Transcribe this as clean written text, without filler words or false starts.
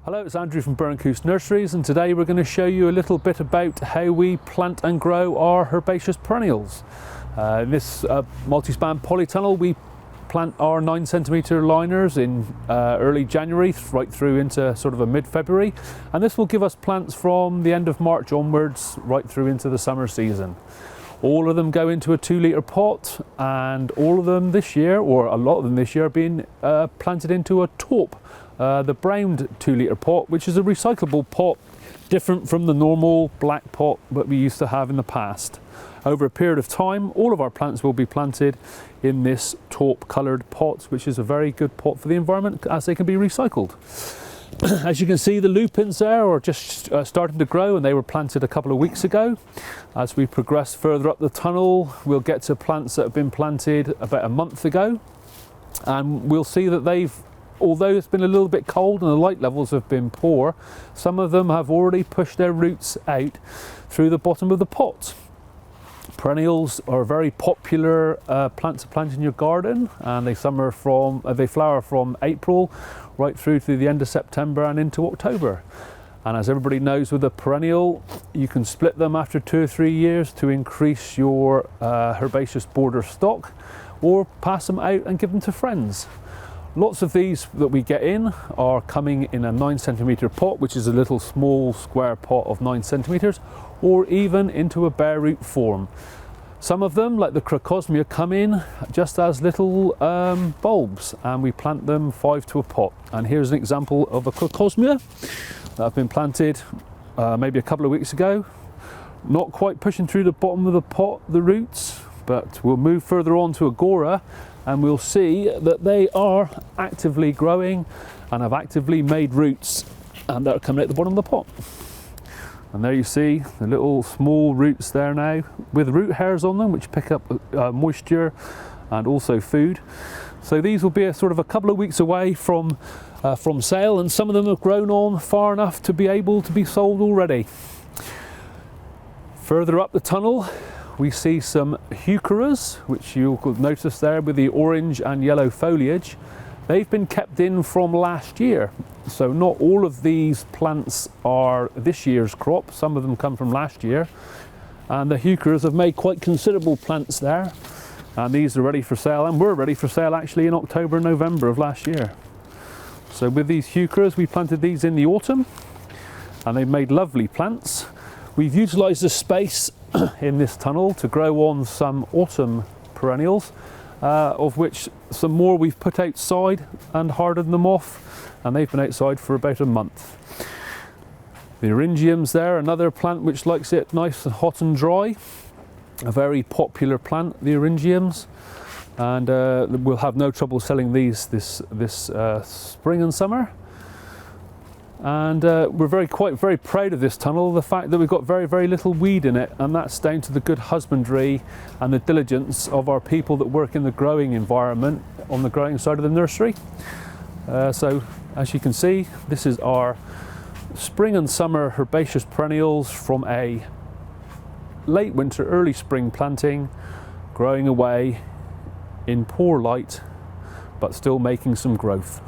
Hello, it's Andrew from Burncoose Nurseries, and today we're going to show you a little bit about how we plant and grow our herbaceous perennials. In this multi-span polytunnel, we plant our 9cm liners in early January right through into sort of a mid-February, and this will give us plants from the end of March onwards right through into the summer season. All of them go into a 2-litre pot, and all of them this year, or a lot of them this year, are being planted into a taupe, the browned 2-litre pot, which is a recyclable pot, different from the normal black pot that we used to have in the past. Over a period of time, all of our plants will be planted in this taupe coloured pot, which is a very good pot for the environment as they can be recycled. As you can see, the lupins there are just starting to grow, and they were planted a couple of weeks ago. As we progress further up the tunnel, we'll get to plants that have been planted about a month ago, and we'll see that although it's been a little bit cold and the light levels have been poor, some of them have already pushed their roots out through the bottom of the pot. Perennials are a very popular plant to plant in your garden, and they flower from April right through to the end of September and into October. And as everybody knows, with a perennial, you can split them after 2 or 3 years to increase your herbaceous border stock, or pass them out and give them to friends. Lots of these that we get in are coming in a 9cm pot, which is a little small square pot of 9cm, or even into a bare root form. Some of them, like the crocosmia, come in just as little bulbs, and we plant them 5 to a pot. And here's an example of a crocosmia that have been planted maybe a couple of weeks ago. Not quite pushing through the bottom of the pot, the roots, but we'll move further on to agora, and we'll see that they are actively growing and have actively made roots, and they're coming at the bottom of the pot. And there you see the little small roots there now with root hairs on them, which pick up moisture and also food. So these will be a couple of weeks away from sale, and some of them have grown on far enough to be able to be sold already. Further up the tunnel, we see some heucheras, which you'll notice there with the orange and yellow foliage. They've been kept in from last year, so not all of these plants are this year's crop. Some of them come from last year, and the heucheras have made quite considerable plants there, and these are ready for sale, and were ready for sale actually in October and November of last year. So with these heucheras, we planted these in the autumn, and they've made lovely plants. We've utilised the space in this tunnel to grow on some autumn perennials, of which some more we've put outside and hardened them off, and they've been outside for about a month. The eryngiums there, another plant which likes it nice and hot and dry, a very popular plant, the eryngiums, and we'll have no trouble selling these this spring and summer. And we're very proud of this tunnel, the fact that we've got very little weed in it, and that's down to the good husbandry and the diligence of our people that work in the growing environment on the growing side of the nursery. So as you can see, this is our spring and summer herbaceous perennials from a late winter, early spring planting, growing away in poor light, but still making some growth.